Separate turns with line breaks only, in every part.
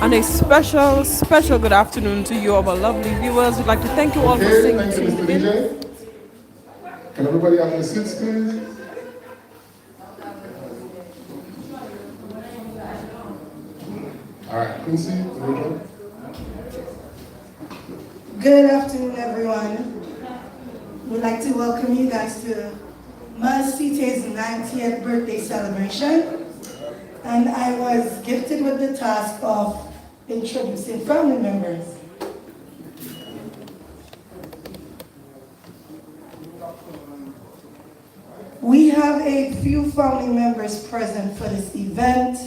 And a special good afternoon to you, our lovely viewers. We'd like to thank you all for
Okay, thank you,
tuning
Mr.
in.
DJ. Can everybody have their seats, please? All right, Quincy, the
Good afternoon, everyone. We'd like to welcome you guys to Felicitae's 90th birthday celebration. And I was gifted with the task of introducing family members. We have a few family members present for this event,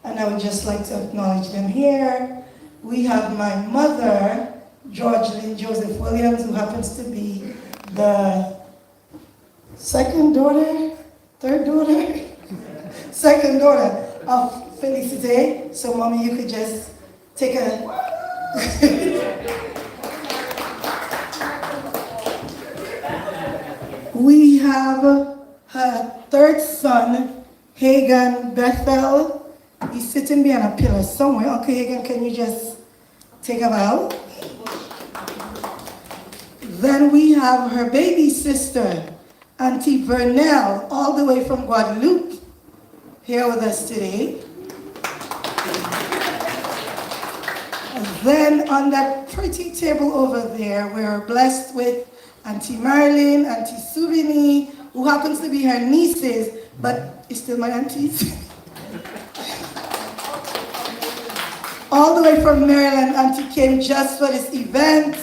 and I would just like to acknowledge them here. We have my mother, George Lynn Joseph Williams, who happens to be the second daughter of Felicitae. So mommy, you could just take a... We have her third son, Hagan Bethel. He's sitting behind a pillar somewhere. Uncle Hagan, can you just take a bow? Then we have her baby sister, Auntie Vernell, all the way from Guadeloupe, here with us today. And then on that pretty table over there, we're blessed with Auntie Marilyn, Auntie Souvini, who happens to be her nieces, but is still my aunties. All the way from Maryland, Auntie came just for this event.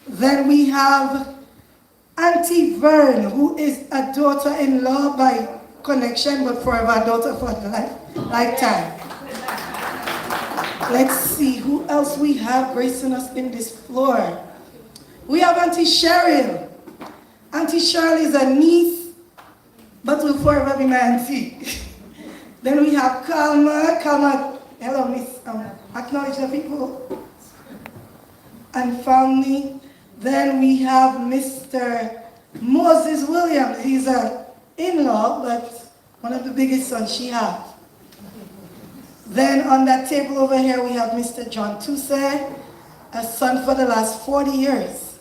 Then we have Auntie Vern, who is a daughter-in-law by connection, but forever a daughter for lifetime. Let's see who else we have gracing us in this floor. We have Auntie Cheryl. Auntie Cheryl is a niece, but will forever be my auntie. Then we have Kalma. Kalma, hello, miss. Acknowledge the people. And family. Then we have Mr. Moses Williams. He's an in-law, but one of the biggest sons she has. Then on that table over here, we have Mr. John Tousse, a son for the last 40 years.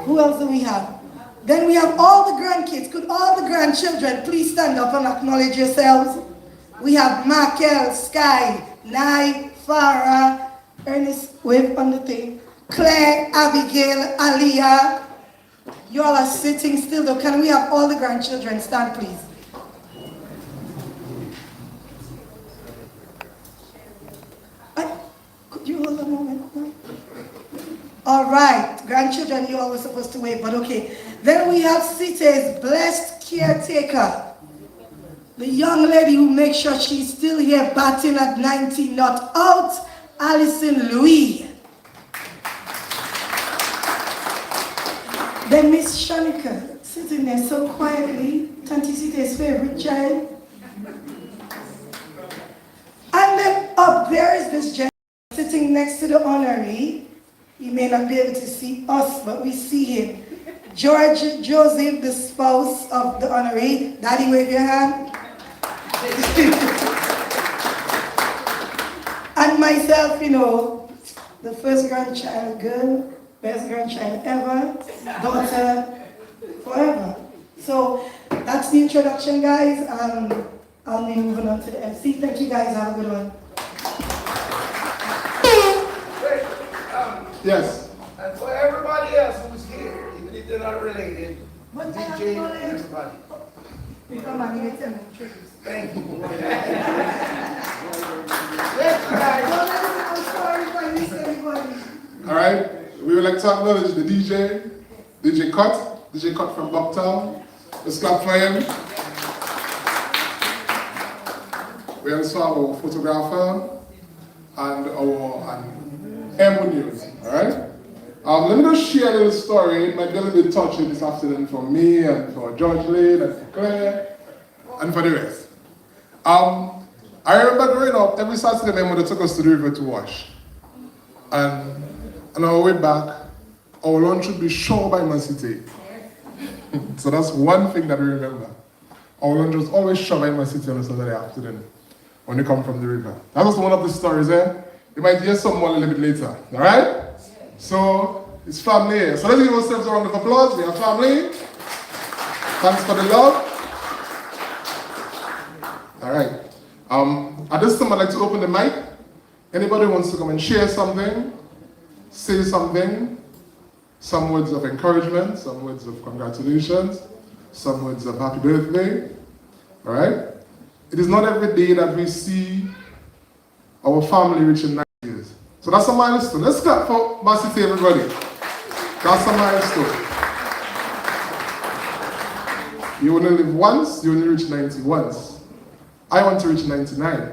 Who else do we have? Then we have all the grandkids. Could all the grandchildren please stand up and acknowledge yourselves? We have Markel, Sky, Nai, Farah, Ernest, wave on the thing, Claire, Abigail, Aliyah. You all are sitting still though. Can we have all the grandchildren stand, please? Could you hold a moment? All right, grandchildren, you all were supposed to wait, but okay. Then we have Cite's blessed caretaker, the young lady who makes sure she's still here batting at 90, not out, Alison Louis. Then Miss Shanika, sitting there so quietly, Tanti Cite's favorite child. And then up there is this gentleman sitting next to the honoree. He may not be able to see us, but we see him. George Joseph, the spouse of the honoree. Daddy, wave your hand. And myself, you know, the first grandchild girl, best grandchild ever, daughter forever. So that's the introduction, guys. I'll be moving on to the MC. Thank you, guys. Have a good one.
Yes.
And for everybody else who's here, even if they're not related, DJ and everybody. Thank you.
All right, we would like to acknowledge the DJ Cut from Bucktown. Let's clap for him. We also have our photographer and our EmoNews, all right? Let me just share a little story. It might be a little bit touchy this afternoon for me and for George Lynn and for Claire and for the rest. I remember growing up, every Saturday my mother took us to the river to wash. And on our way back, our lunch would be sure by Felicitae. So that's one thing that we remember. Our lunch was always sure by Felicitae on a Saturday afternoon. when you come from the river. That was one of the stories, eh? You might hear some more a little bit later, all right? So, it's family here. So let's give ourselves a round of applause. We are family. Thanks for the love. All right. At this time, I'd like to open the mic. Anybody wants to come and share something, say something, some words of encouragement, some words of congratulations, some words of happy birthday. All right? It is not every day that we see our family reaching 9 years. So that's a milestone. Let's clap for Felicitae, everybody. That's a milestone. You only live once, you only reach 90 once. I want to reach 99.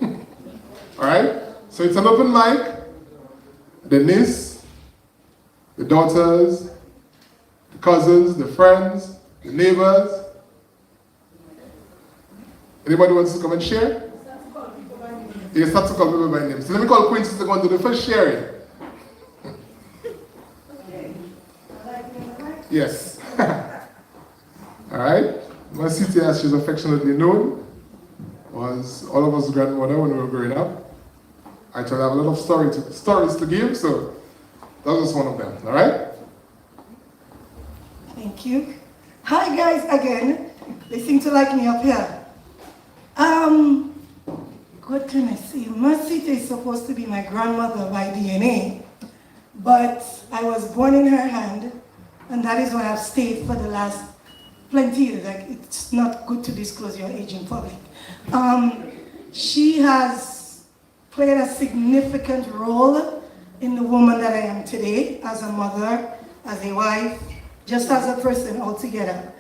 All right? So it's an open mic. The niece, the daughters, the cousins, the friends, the neighbors. Anybody wants to come and share? You start to call people by name. So let me call Quincy to go and do the first sharing. Yes. All right. Felicitae, as she's affectionately known, was all of us grandmother when we were growing up. I tried to have a lot of stories to give, so that was one of them. All right.
Thank you. Hi guys again. They seem to like me up here. What can I say? Felicitae is supposed to be my grandmother by DNA, but I was born in her hand, and that is why I've stayed for the last plenty years. Like, it's not good to disclose your age in public. She has played a significant role in the woman that I am today, as a mother, as a wife, just as a person altogether.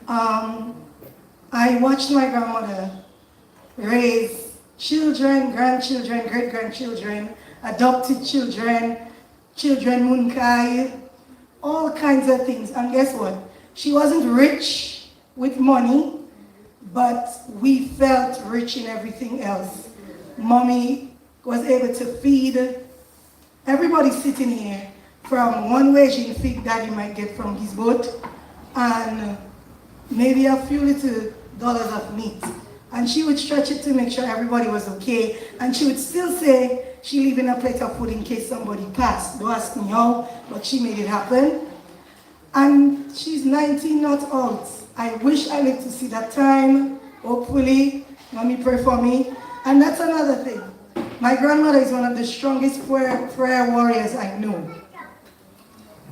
I watched my grandmother raise children, grandchildren, great-grandchildren, adopted children, children munkai, all kinds of things. And guess what? She wasn't rich with money, but we felt rich in everything else. Mommy was able to feed everybody sitting here from one wage in fig daddy might get from his boat and maybe a few little dollars of meat. And she would stretch it to make sure everybody was okay. And she would still say she leaving a plate of food in case somebody passed. Don't ask me how, but she made it happen. And she's 19 not out. I wish I lived to see that time. Hopefully, mommy pray for me. And that's another thing. My grandmother is one of the strongest prayer warriors I know.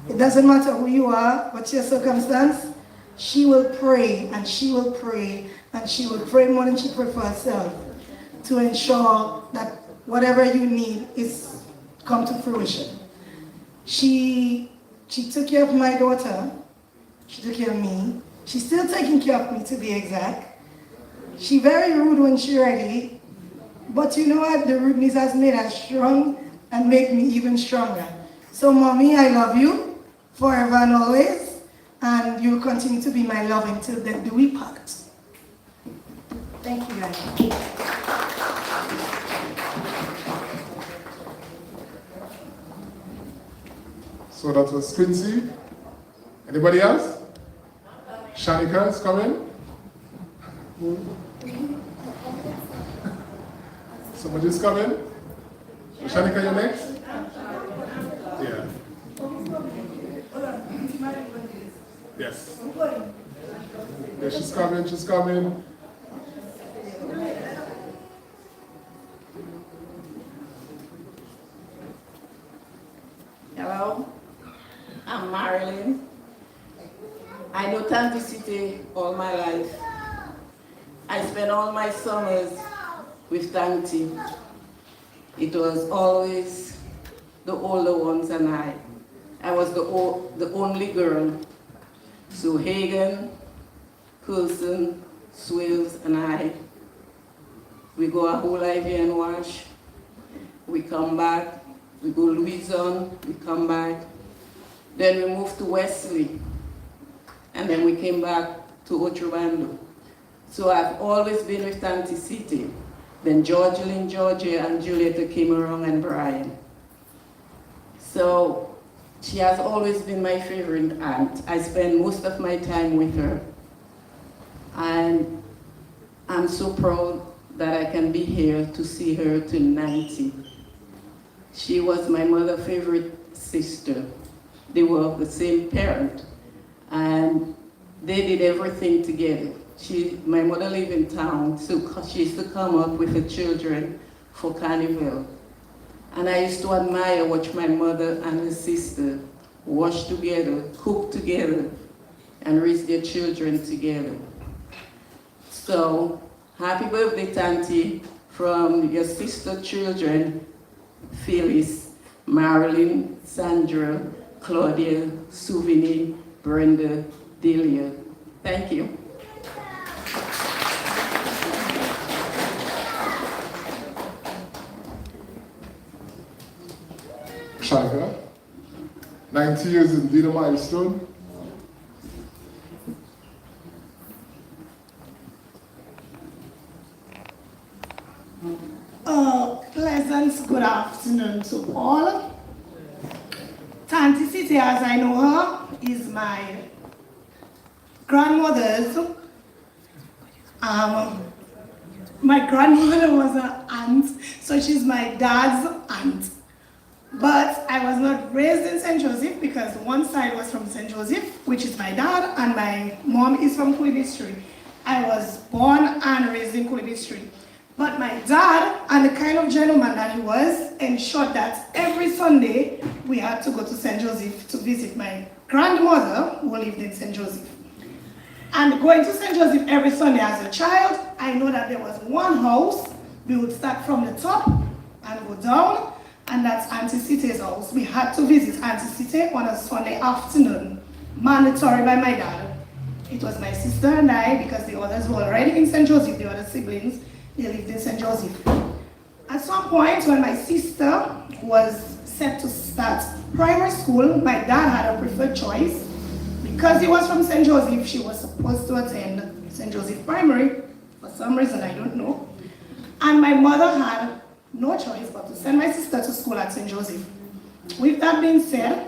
It doesn't matter who you are, what's your circumstance, she will pray and she will pray and she will pray more than she prays for herself to ensure that whatever you need is come to fruition. She took care of my daughter, she took care of me, she's still taking care of me to be exact. She's very rude when she's ready, but you know what, the rudeness has made her strong and made me even stronger. So mommy, I love you forever and always, and you'll continue to be my love until death do we part. Thank you guys.
So that was Quincy. Anybody else? Shanika is coming. Somebody's coming. Shanika, you next? Yeah. Yes. Yeah, she's coming, she's coming.
Hello, I'm Marilyn. I know Felicitae all my life. I spent all my summers with Tanti. It was always the older ones and I. I was the only girl. So Hagen, Coulson, Swills, and I, we go a whole Ivy and Wash. We come back. We go Louison, we come back. Then we moved to Wesley. And then we came back to Otrobando. So I've always been with Felicitae. Then Georgelyn, Georgia, and Julieta came around, and Brian. So she has always been my favorite aunt. I spend most of my time with her. And I'm so proud that I can be here to see her to 90. She was my mother's favorite sister. They were of the same parent, and they did everything together. My mother lived in town, so she used to come up with the children for carnival. And I used to admire watch my mother and her sister wash together, cook together, and raise their children together. So, happy birthday, Tanti, from your sister children, Phyllis, Marilyn, Sandra, Claudia, Souveni, Brenda, Delia. Thank you.
Shanika, 90 years is indeed a milestone.
Pleasant good afternoon to all. Tanti City, as I know her, is my grandmother's. My grandmother was an aunt, so she's my dad's aunt. But I was not raised in St. Joseph because one side was from St. Joseph, which is my dad, and my mom is from Kulibistri. I was born and raised in Kulibistri. But my dad, and the kind of gentleman that he was, ensured that every Sunday we had to go to St. Joseph to visit my grandmother who lived in St. Joseph. And going to St. Joseph every Sunday as a child, I know that there was one house. We would start from the top and go down, and that's Auntie Site's house. We had to visit Auntie Site on a Sunday afternoon, mandatory by my dad. It was my sister and I, because the others were already in St. Joseph, the other siblings, they lived in St. Joseph. At some point, when my sister was set to start primary school, my dad had a preferred choice. Because he was from St. Joseph, she was supposed to attend St. Joseph Primary. For some reason, I don't know. And my mother had no choice but to send my sister to school at St. Joseph. With that being said,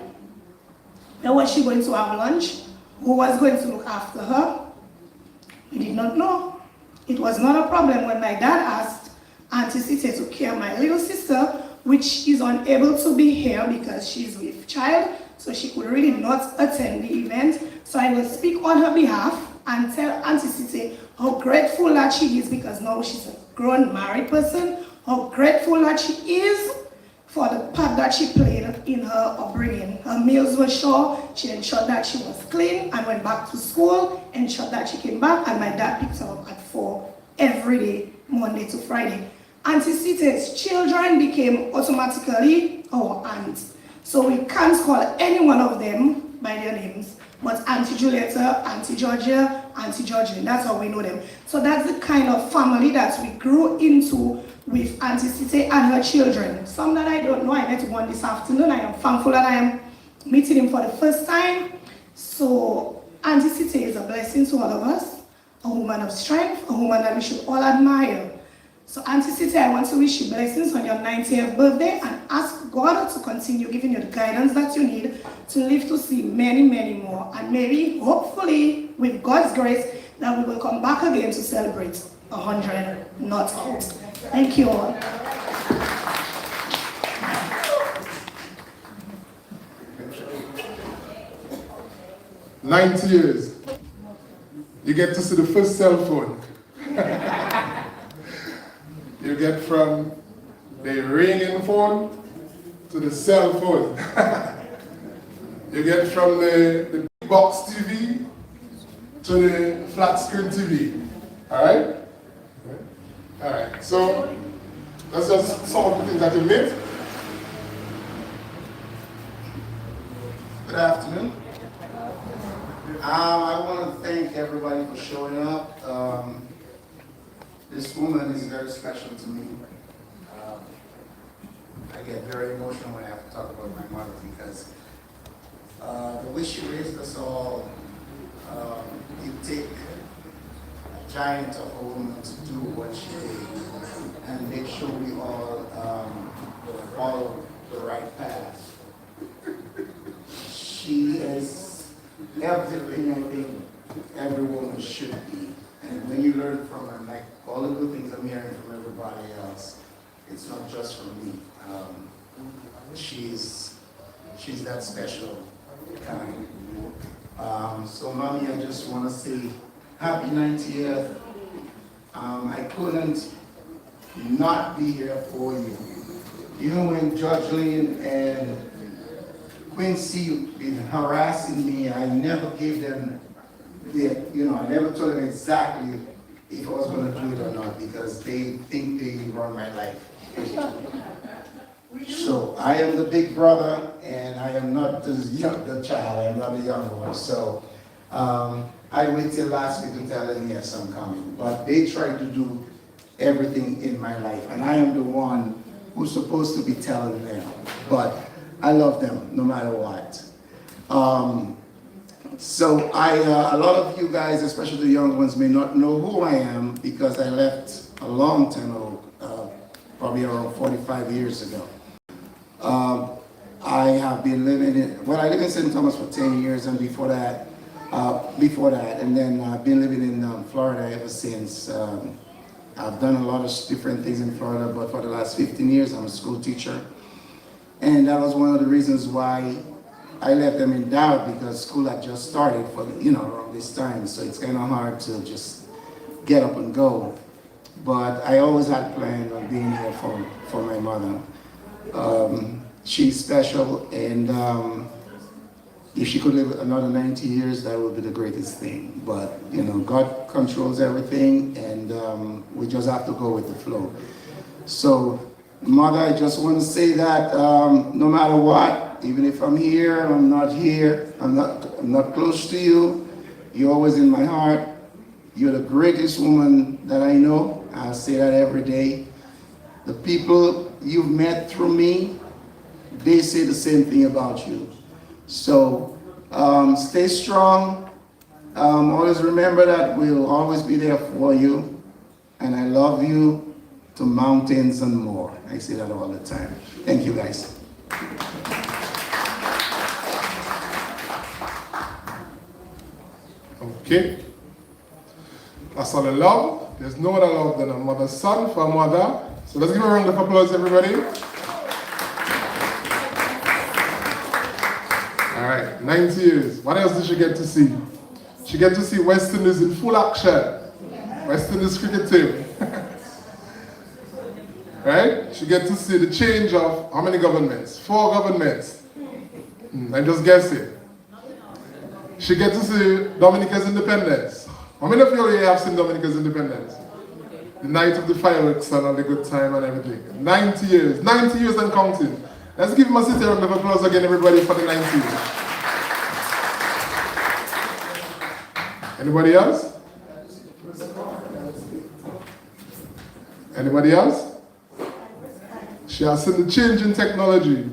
where was she going to have lunch? Who was going to look after her? We did not know. It was not a problem when my dad asked Auntie Site to care my little sister, which is unable to be here because she's with child, so she could really not attend the event. So I will speak on her behalf and tell Auntie Site how grateful that she is, because now she's a grown married person, how grateful that she is for the part that she played in her upbringing. Her meals were sure, she ensured that she was clean and went back to school, ensured that she came back, and my dad picked her up at 4 every day, Monday to Friday. Auntie Site's children became automatically our aunts. So we can't call any one of them by their names, but Auntie Julietta, Auntie Georgia, Auntie Georgine, that's how we know them. So that's the kind of family that we grew into with Auntie Site and her children. Some that I don't know, I met one this afternoon. I am thankful that I am meeting him for the first time. So Auntie Site is a blessing to all of us, a woman of strength, a woman that we should all admire. So Auntie Site, I want to wish you blessings on your 90th birthday and ask God to continue giving you the guidance that you need to live to see many, many more. And maybe, hopefully, with God's grace, that we will come back again to celebrate 100, not out. Thank you all.
"90 years. You get to see the first cell phone. You get from the ringing phone to the cell phone. You get from the big box TV to the flat screen TV. Alright? Alright, so that's just some of the things that you made.
Good afternoon. I want to thank everybody for showing up. This woman is very special to me. I get very emotional when I have to talk about my mother because the way she raised us all, it take a giant of a woman to do what she did and make sure we all follow the right path. She is everything I think every woman should be. And when you learn from her, like all the good things I'm hearing from everybody else, it's not just from me. She's that special kind. So mommy, I just want to say happy 90th. I couldn't not be here for you. Even when Judge Lynn and Quincy been harassing me, I never gave them I never told them exactly if I was going to do it or not, because they think they run my life. So I am the big brother, and I am not the child. I am not the younger one. So I waited till last week to tell them, yes, I'm coming. But they tried to do everything in my life, and I am the one who's supposed to be telling them. But I love them no matter what. So a lot of you guys, especially the young ones, may not know who I am because I left a long time ago, probably around 45 years ago. I have been I lived in St. Thomas for 10 years, and before that, and then I've been living in Florida ever since. I've done a lot of different things in Florida, but for the last 15 years, I'm a school teacher. And that was one of the reasons why I left them in doubt, because school had just started for, around this time. So it's kind of hard to just get up and go. But I always had planned on being here for my mother. She's special, and if she could live another 90 years, that would be the greatest thing. But, God controls everything, and we just have to go with the flow. So, Mother, I just want to say that no matter what, even if I'm here, I'm not here, I'm not close to you, you're always in my heart. You're the greatest woman that I know. I say that every day. The people you've met through me, they say the same thing about you. So stay strong. Always remember that we'll always be there for you. And I love you to mountains and more. I say that all the time. Thank you, guys.
Okay. That's all the love. There's no other love than a mother's son for a mother. So let's give a round of applause, everybody. All right, 90 years. What else did she get to see? She get to see West Indies in full action. West Indies cricket team. Right? She get to see the change of how many governments? 4 governments. I'm just guessing. She get to see Dominica's independence. How many of you already have seen Dominica's independence? The night of the fireworks and all the good time and everything. 90 years. 90 years and counting. Let's give him a city round of applause again, everybody, for the 90 years. Anybody else? Anybody else? She has seen the change in technology.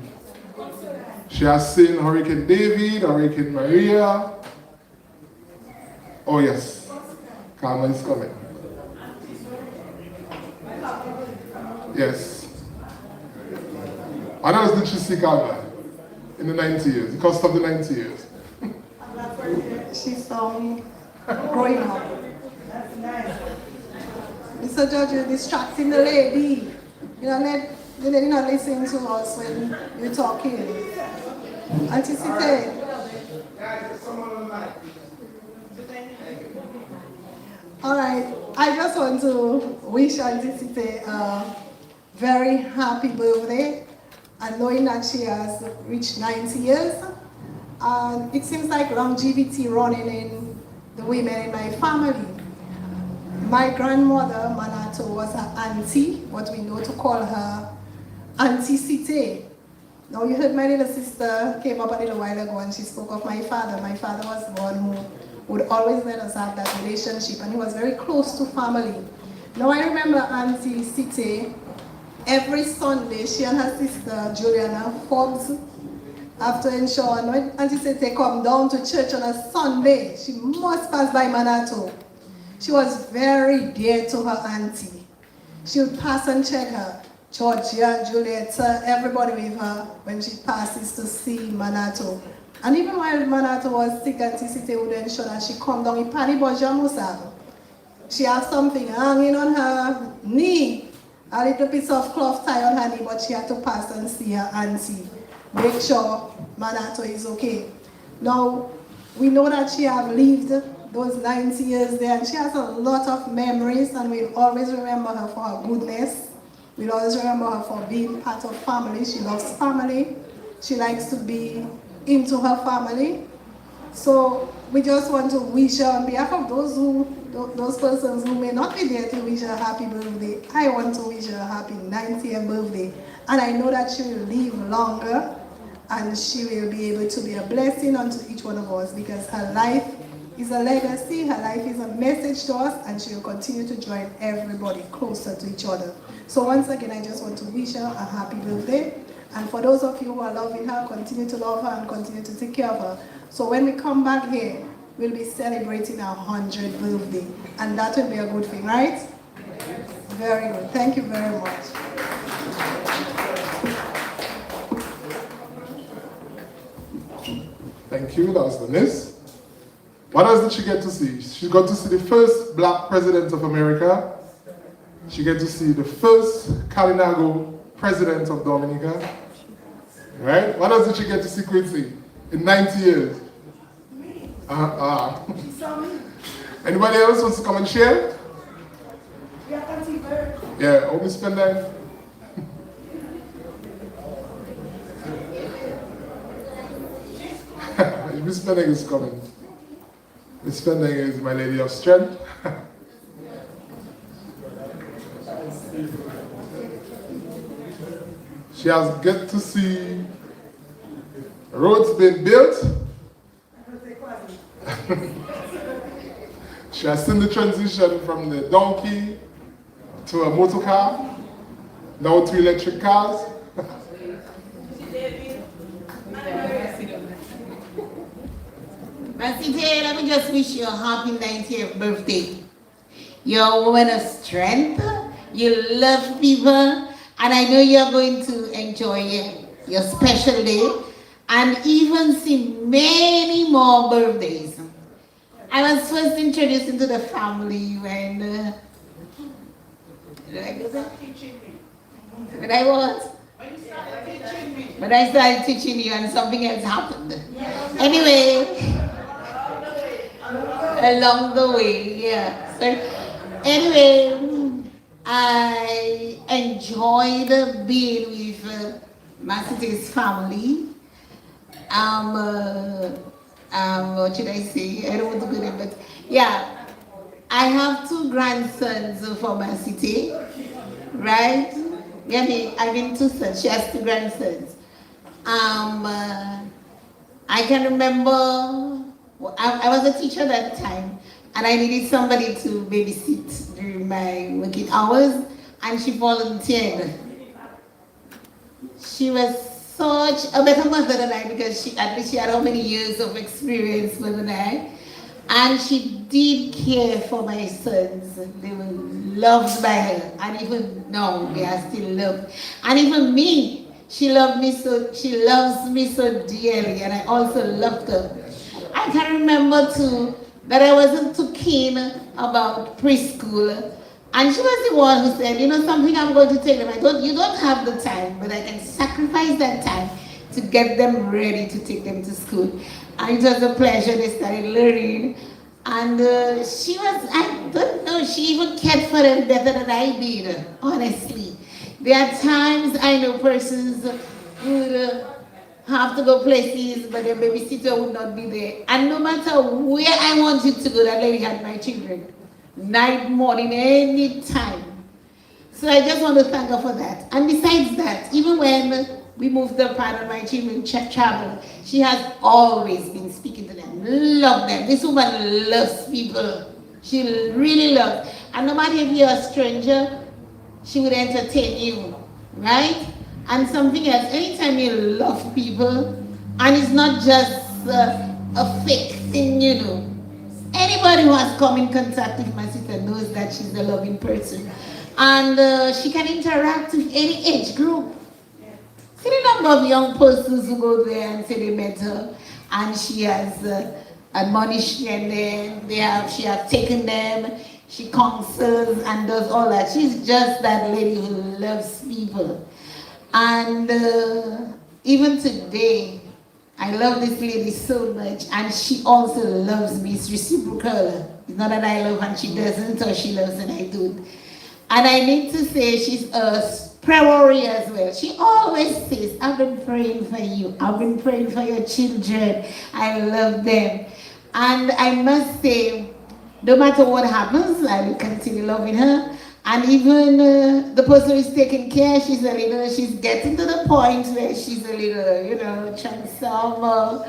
She has seen Hurricane David, Hurricane Maria. Oh yes, Karma is coming. Yes. What else did she see, Karma, in the 90 years, the cost of the 90 years?
She saw me growing up. That's nice. Mr. Judge, you're distracting the lady. The lady not listening to us when you're talking. Anticipate. All right, I just want to wish Anticipate a very happy birthday, and knowing that she has reached 90 years. And it seems like longevity running in the women in my family. My grandmother, Manato, was her auntie, what we know to call her Auntie Felicitae. Now you heard my little sister came up a little while ago and she spoke of my father. My father was the one who would always let us have that relationship, and he was very close to family. Now I remember Auntie Felicitae, every Sunday she and her sister Juliana Forbes, after ensuring when Auntie Felicitae come down to church on a Sunday, she must pass by Manato. She was very dear to her auntie. She would pass and check her. Georgia, Julieta, everybody with her when she passes to see Manato. And even while Manato was sick, Auntie Felicitae would ensure that she come down in Pani Boja Musa. She has something hanging on her knee. A little piece of cloth tie on her knee, but she had to pass and see her auntie. Make sure Manato is okay. Now, we know that she has lived those 90 years there, and she has a lot of memories, and we'll always remember her for her goodness. We'll always remember her for being part of family. She loves family. She likes to be into her family. So we just want to wish her on behalf of those persons who may not be there to wish her a happy birthday. I want to wish her a happy 90th birthday. And I know that she will live longer and she will be able to be a blessing unto each one of us because her life is a legacy, her life is a message to us, and she will continue to join everybody closer to each other. So once again, I just want to wish her a happy birthday. And for those of you who are loving her, continue to love her and continue to take care of her. So when we come back here, we'll be celebrating our 100th birthday. And that will be a good thing, right? Very good. Thank you very much.
Thank you, that was the miss. What else did she get to see? She got to see the first black president of America. She get to see the first Kalinago president of Dominica. Right? What else did she get to see, Quincy? In 90 years? Anybody else wants to come and share? Yeah, how we spend that? Miss Spending is coming. Miss Spending is my lady of strength. She has get to see roads being built. She has seen the transition from the donkey to a motor car, now to electric cars.
Felicitae, let me just wish you a happy 90th birthday. You're a woman of strength, you love people, and I know you're going to enjoy your special day and even see many more birthdays. I was first introduced into the family when, when I was? When I started teaching you and something else happened. Anyway, along the way, yeah. So anyway, I enjoyed being with Felicitae's family. What should I say? I don't want to go there, but yeah, I have 2 grandsons for Felicitae, right? I mean 2 sons. She has 2 grandsons. I can remember, I was a teacher that time, and I needed somebody to babysit during my working hours, and she volunteered. She was such a better mother than I because she had how many years of experience more than I, and she did care for my sons. They were loved by her, and even now they are still loved. And even me, she loves me so dearly, and I also loved her. I can remember too that I wasn't too keen about preschool, and she was the one who said, you know something, I'm going to take them. You don't have the time, but I can sacrifice that time to get them ready to take them to school. And it was a pleasure. They started learning, and I don't know, she even cared for them better than I did, honestly. There are times I know persons would have to go places, but their babysitter would not be there. And no matter where I wanted to go, that lady had my children. Night, morning, any time. So I just want to thank her for that. And besides that, even when we moved apart and my children travel, she has always been speaking to them, love them. This woman loves people. She really loves. And no matter if you're a stranger, she would entertain you, right? And something else, anytime you love people, and it's not just a fake thing, you know. Anybody who has come in contact with my sister knows that she's a loving person. And she can interact with any age group. See the number of young persons who go there and say they met her, and she has admonishing them. She have taken them. She counsels and does all that. She's just that lady who loves people. And even today, I love this lady so much, and she also loves me. It's reciprocal. It's not that I love and she doesn't, or she loves and I don't. And I need to say she's a prayer warrior as well. She always says, I've been praying for you. I've been praying for your children. I love them. And I must say, no matter what happens, I will continue loving her. And even the person who is taking care, she's getting to the point where she's a little, transformer.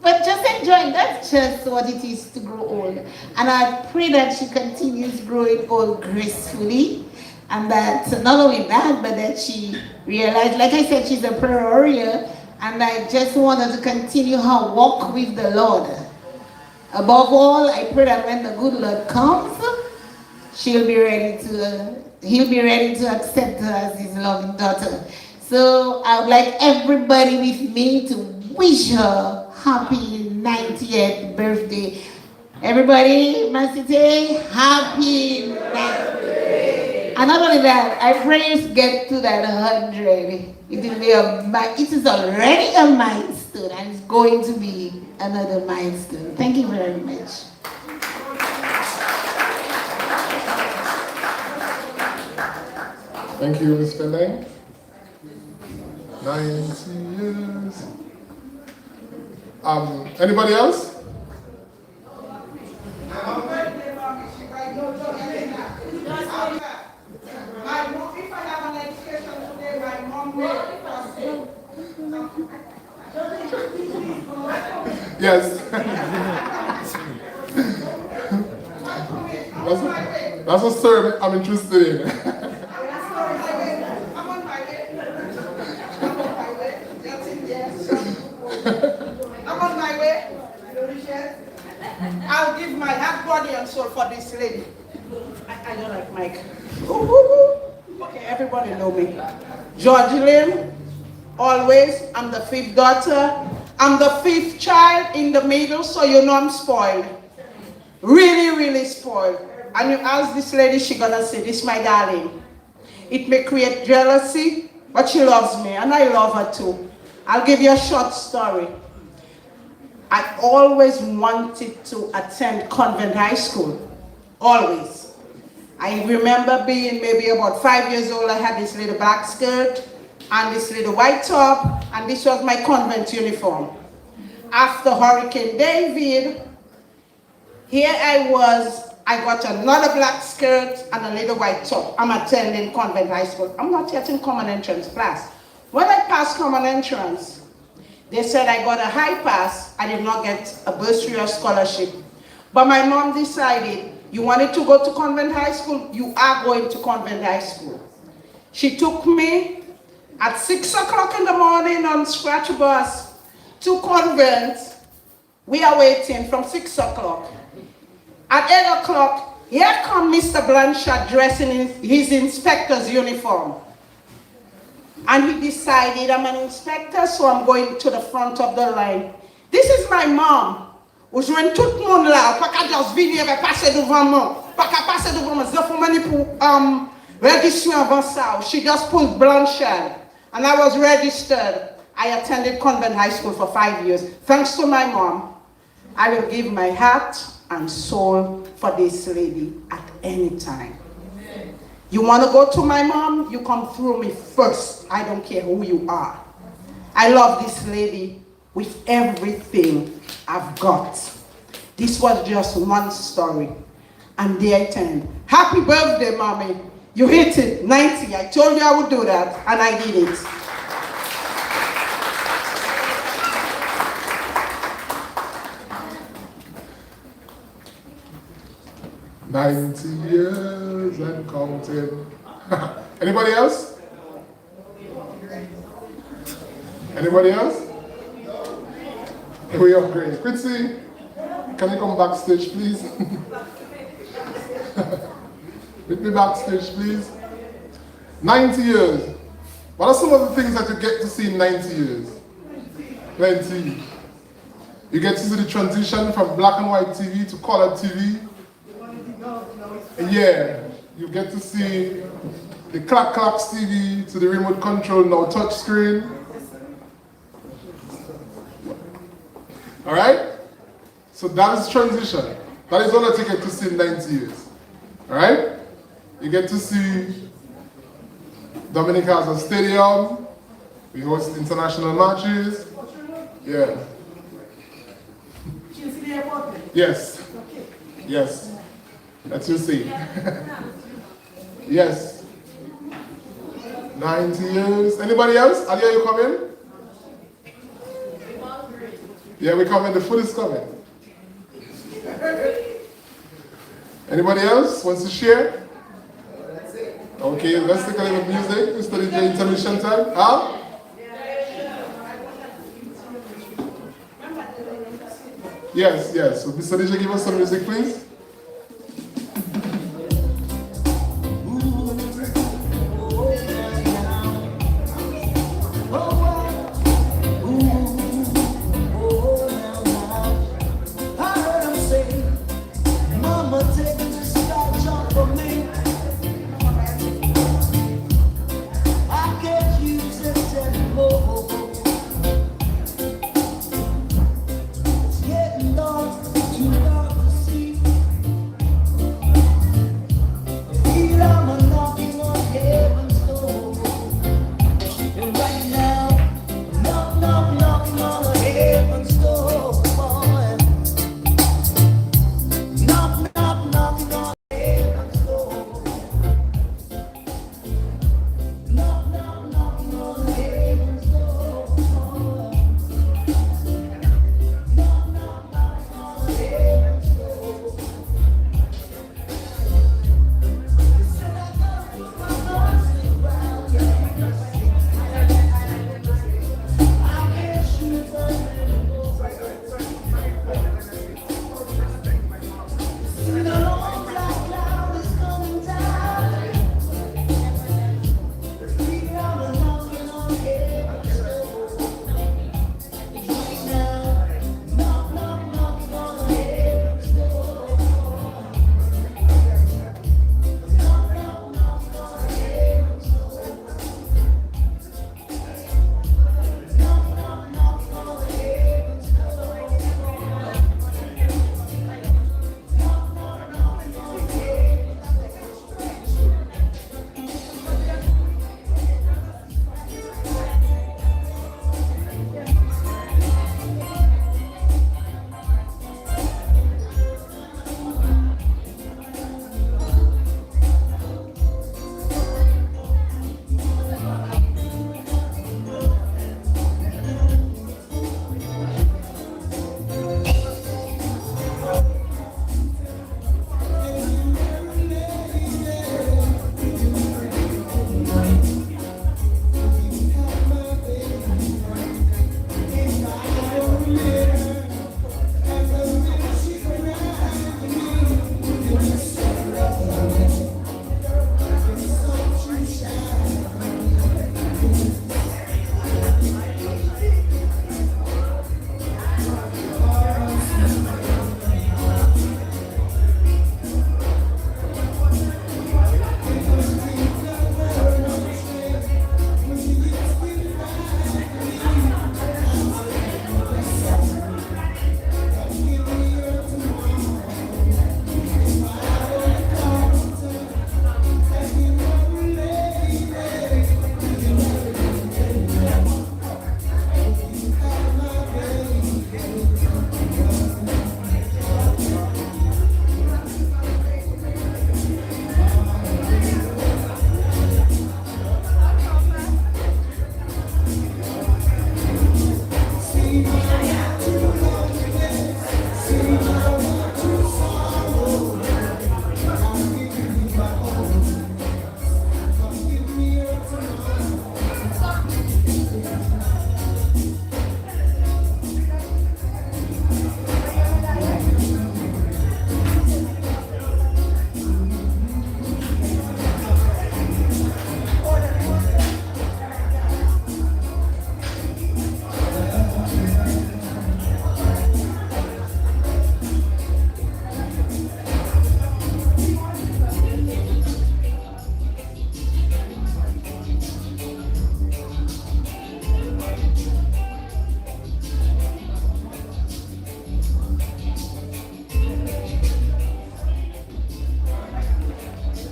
But just enjoying, that's just what it is to grow old. And I pray that she continues growing old gracefully. And that not only that, but that she realized, like I said, she's a prayer warrior. And I just want her to continue her walk with the Lord. Above all, I pray that when the good Lord comes, he'll be ready to accept her as his loving daughter. So I would like everybody with me to wish her happy 90th birthday. Everybody, Felicitae, happy 90th. And not only that, I pray you get to that 100. It is already a milestone, and it's going to be another milestone. Thank you very much.
Thank you, Ms. Pendang. 90 years. Anybody else? Yes. That's a story I'm interested in.
I'm on my way. I'll give my heart, body, and soul for this lady. I don't like Mike. Okay, everybody know me. George Lim, always. I'm the 5th daughter. I'm the 5th child in the middle, so you know I'm spoiled. Really, really spoiled. And you ask this lady, she gonna say, this my darling. It may create jealousy, but she loves me, and I love her too. I'll give you a short story. I always wanted to attend convent high school, always. I remember being maybe about 5 years old. I had this little black skirt and this little white top, and this was my convent uniform. After Hurricane David, here I was, I got another black skirt and a little white top. I'm attending convent high school. I'm not yet in common entrance class. When I passed common entrance, they said I got a high pass. I did not get a bursary or scholarship. But my mom decided, you wanted to go to convent high school, you are going to convent high school. She took me at 6 o'clock in the morning on scratch bus to convent. We are waiting from 6 o'clock. At 8 o'clock, here comes Mr. Blanchard dressed in his inspector's uniform. And he decided, I'm an inspector, so I'm going to the front of the line. This is my mom. Où je vois tout le monde là, pas qu'à juste venir et passer devant moi. Pas qu'à passer devant moi. C'est pour moi pour registrer avant ça. She just pulled Blanchard. And I was registered. I attended convent high school for 5 years. Thanks to my mom, I will give my heart and soul for this lady at any time. You want to go to my mom? You come through me first. I don't care who you are. I love this lady with everything I've got. This was just one story. And there it ends. Happy birthday, mommy. You hit it, 90. I told you I would do that, and I did it.
$90 years and counting. Anybody else? Anybody else? We are great. Quincy, can you come backstage, please? Meet me backstage, please. 90 years. What are some of the things that you get to see in 90 years? Plenty. You get to see the transition from black and white TV to color TV. Yeah, you get to see the clack clacks TV to the remote control, now touch screen. All right? So that is transition. That is all I get to see in 90 years. All right? You get to see Dominic has a stadium. We host international matches. Yeah. Yes. Yes. That's you see. Yes. 90 years. Anybody else? Alia, you coming? Yeah, we coming. The food is coming. Anybody else wants to share? Okay, let's take a little music. We study the intermission time. Huh? Yes, yes. So Mr. DJ, give us some music, please.
Getting on, you love to see.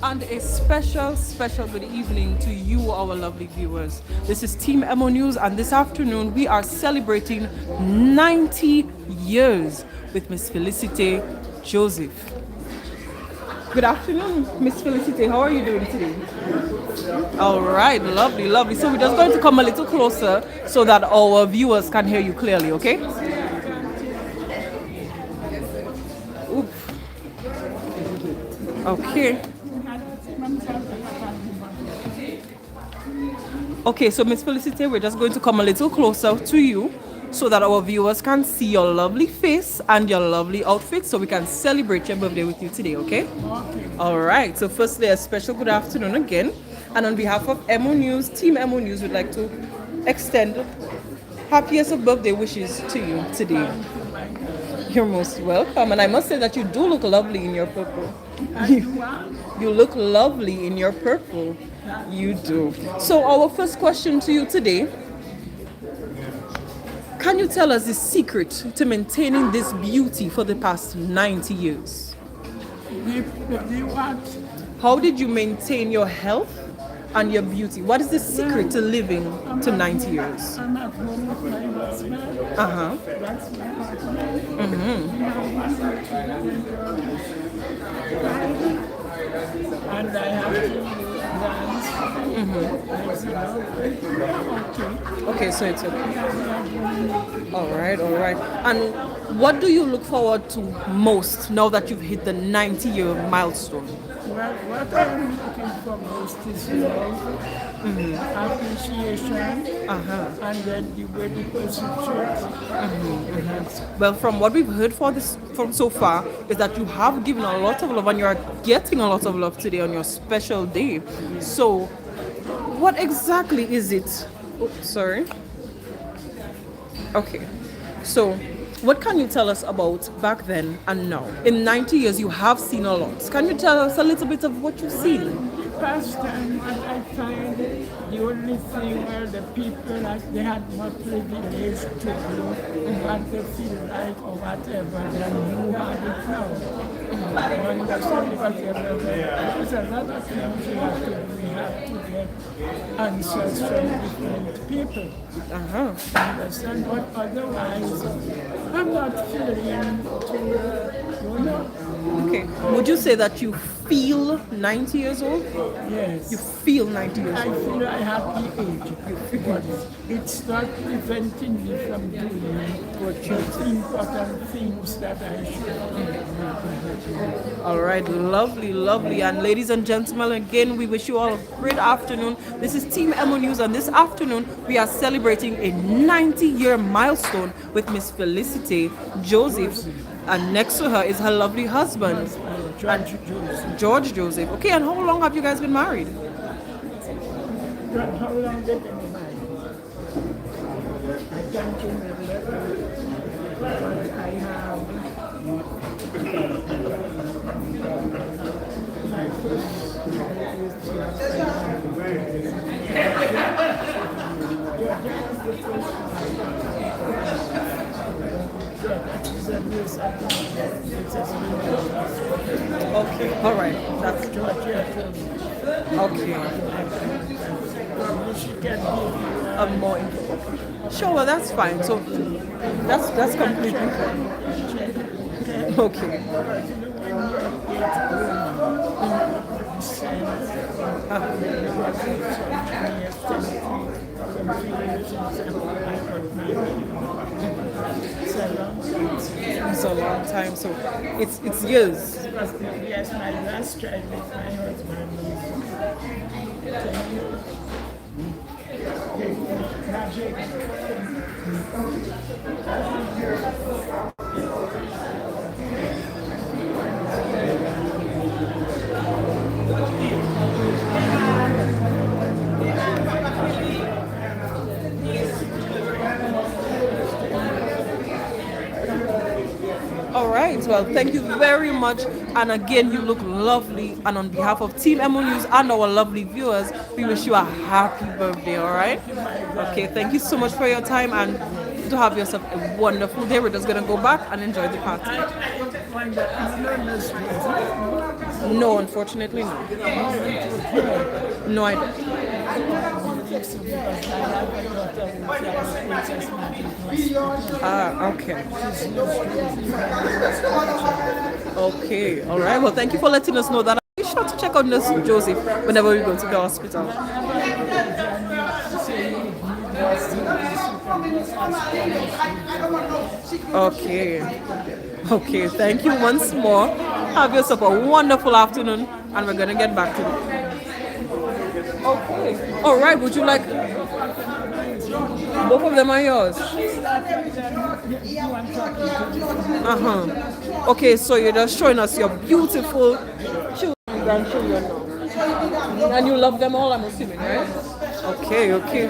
And a special good evening to you, our lovely viewers. This is Team EmoNews, and this afternoon we are celebrating 90 years with Miss Felicitae Joseph. Good afternoon, Miss Felicitae. How are you doing today? All right, lovely, lovely. So we're just going to come a little closer so that our viewers can hear you clearly, okay? Oof. Okay. Okay, so Miss Felicitae, we're just going to come a little closer to you so that our viewers can see your lovely face and your lovely outfit so we can celebrate your birthday with you today, okay? All right, so firstly, a special good afternoon again. And on behalf of EmoNews, Team EmoNews, we'd like to extend happiest of birthday wishes to you today. You're most welcome. And I must say that you do look lovely in your purple. You look lovely in your purple. You do. So our first question to you today, can you tell us the secret to maintaining this beauty for the past 90 years? How did you maintain your health and your beauty? What is the secret to living to 90 years?
I'm at home with my husband.
Uh-huh.
That's my husband. And I have to dance.
Okay, so it's okay. All right, all right. And what do you look forward to most now that you've hit the 90-year milestone?
Well, what I'm looking for most is love, appreciation, and then the way the person treats.
Well, from what we've heard from so far is that you have given a lot of love and you are getting a lot of love today on your special day. So, what exactly is it? Oh, sorry. Okay. So, what can you tell us about back then and now? In 90 years, you have seen a lot. Can you tell us a little bit of what you've seen?
Past time, what I find, the only thing where the people, like, they had more privilege to do what they feel like or whatever than you had it now. Understand whatever. There's a lot of things we have to do. We have to get answers from different people. Understand? But otherwise, I'm not feeling to, you know.
Okay. Would you say that you feel 90 years old?
Yes.
You feel 90 years
I
old?
feel I have the age, but it's not preventing me from doing the important things that I should do.
All right, lovely, lovely. And ladies and gentlemen, again, we wish you all a great afternoon. This is Team EmoNews, and this afternoon we are celebrating a 90-year milestone with Miss Felicitae Joseph. And next to her is her lovely husband, George Joseph. Okay, and how long have you guys been married?
How long did they married? I can't remember, but I have my first
Okay, all right. That's okay. More info. Sure, well, that's fine. So that's completely fine. Okay. It's a long time, so it's years.
Yes, my last child with my husband
All right, well, thank you very much. And again, you look lovely. And on behalf of Team EmoNews and our lovely viewers, we wish you a happy birthday, all right? Okay, thank you so much for your time and to have yourself a wonderful day. We're just going to go back and enjoy the party. No, unfortunately, no. No, I don't. Ah, okay. Okay, all right. Well, thank you for letting us know that. Be sure to check on this Joseph whenever we go to the hospital. Okay. Okay, thank you once more. Have yourself a wonderful afternoon, and we're gonna get back to it. Okay. All right. Would you like? Both of them are yours. Okay, so you're just showing us your beautiful children, grandchildren now, and you love them all. I'm assuming, right? Okay. Okay.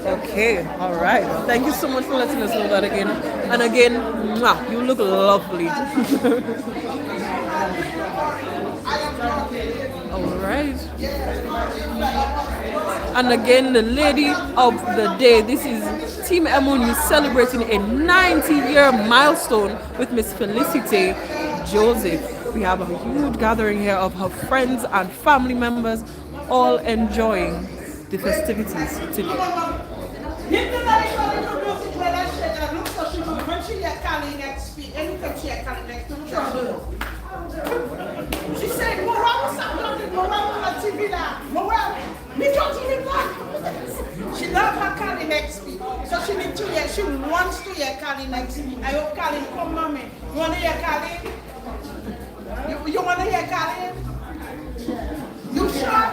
Okay, all right. Thank you so much for letting us know that again. And again, mwah, you look lovely. All right. And again, the lady of the day. This is Team EmoNews celebrating a 90-year milestone with Miss Felicitae Joseph. We have a huge gathering here of her friends and family members, all enjoying the festivities today.
She said, she loves her Kali next week. So she needs to hear, she wants to hear Kali next week. I hope Kali come, mommy. You want to hear Kali? You want to hear Kali? You sure?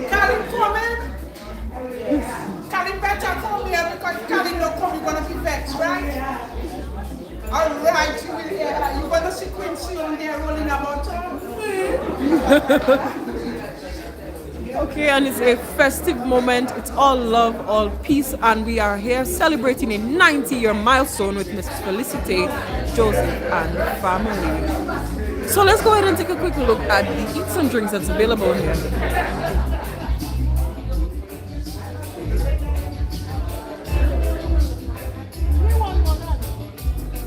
Kali coming? Kali better come here because Kali no come, you're going to be vexed, right? All right, you will hear her. You're going to see Quincy on there rolling about her.
Okay, and it's a festive moment. It's all love, all peace, and we are here celebrating a 90-year milestone with Miss Felicitae Joseph and family. So let's go ahead and take a quick look at the eats and drinks that's available here.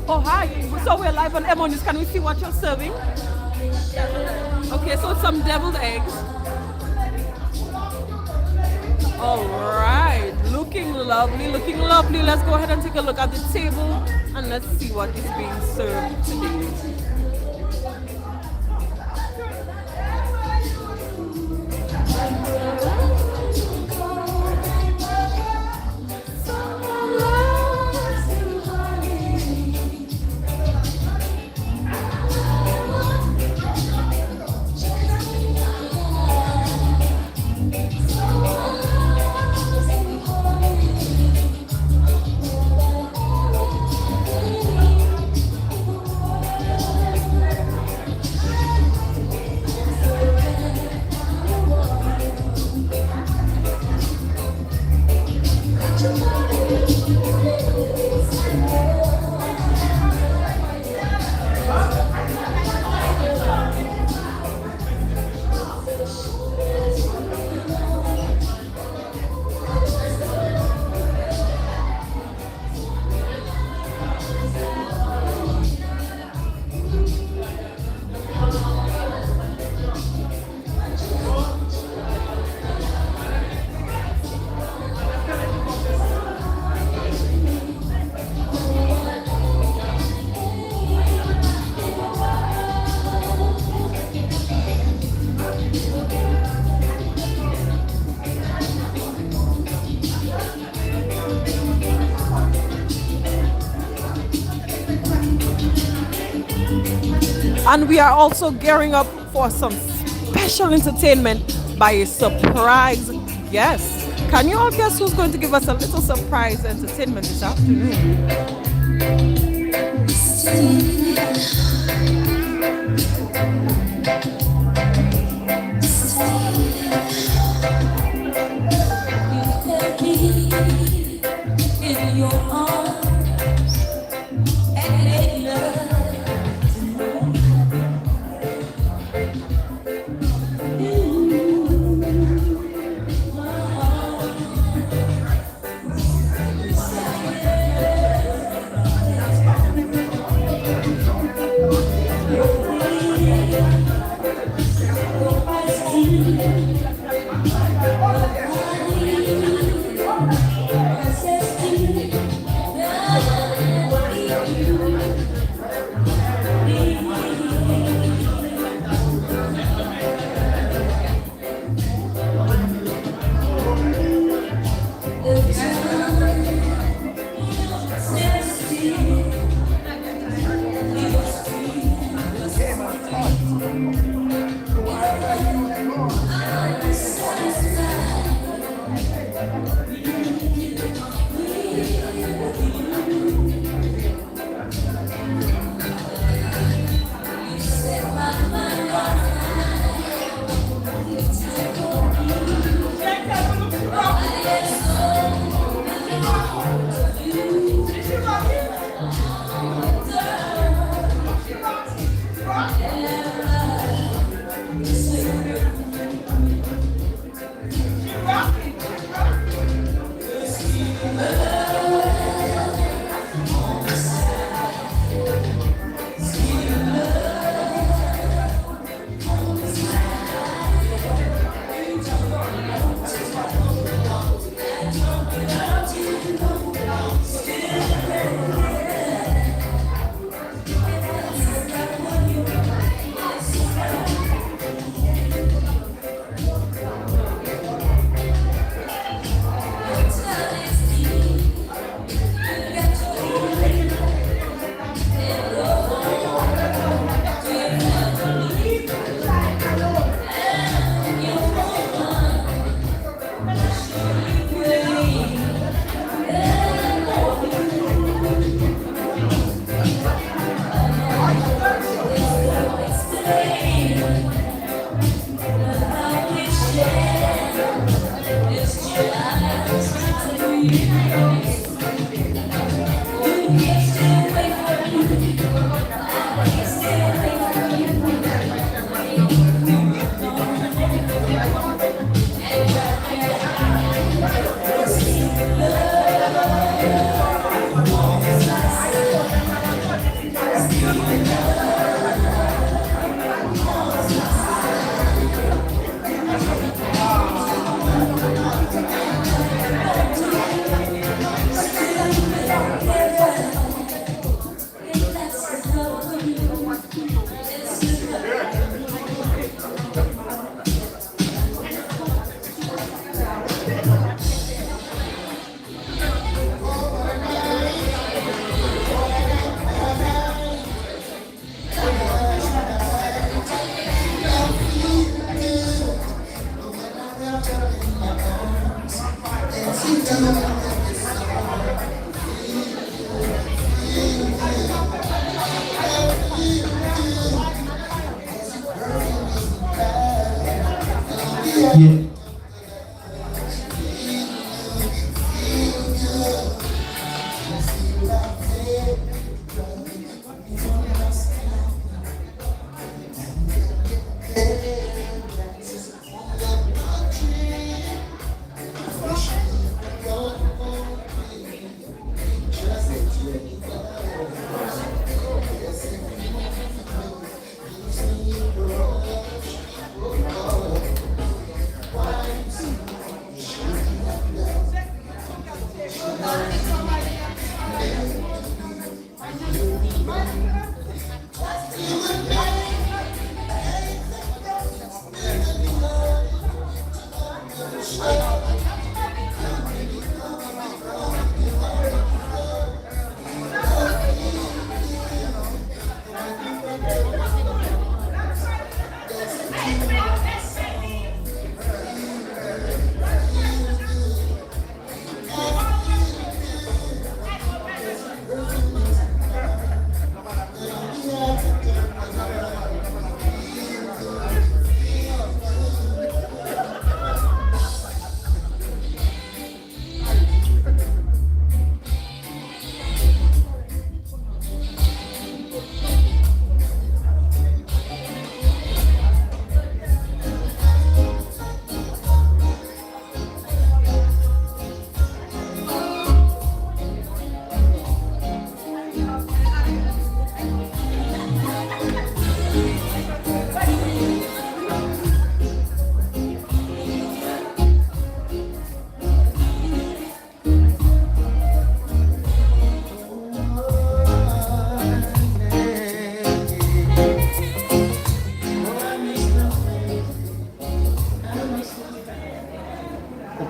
Oh, hi. So we're live on EmoNews. Can we see what you're serving? Okay, so it's some deviled eggs. All right, looking lovely, looking lovely. Let's go ahead and take a look at the table and let's see what is being served today. And we are also gearing up for some special entertainment by a surprise guest. Can you all guess who's going to give us a little surprise entertainment this afternoon?
In your arms and make love.
Yeah.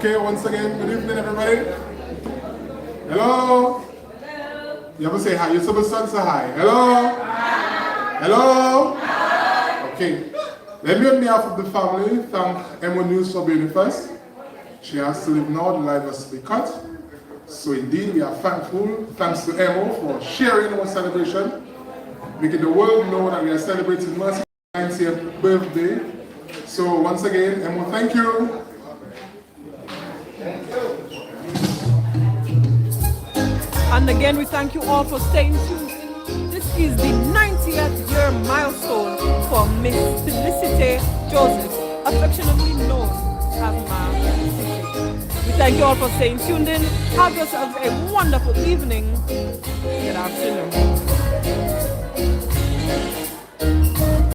Okay, once again, good evening, everybody. Hello? You have to say hi. You're supposed to say hi. Hello? Hi. Hello? Hi. Okay. Let me, on behalf of the family, thank EmoNews for being with us. She has to leave now, the live has to be cut. So indeed, we are thankful. Thanks to Emo for sharing our celebration, making the world know that we are celebrating Mercy's 90th birthday. So once again, Emo, thank you.
And again, we thank you all for staying tuned. This is the 90th year milestone for Miss Felicitae Joseph, affectionately known as Ma Felicitae. We thank you all for staying tuned in. Have yourselves a wonderful evening. Good afternoon.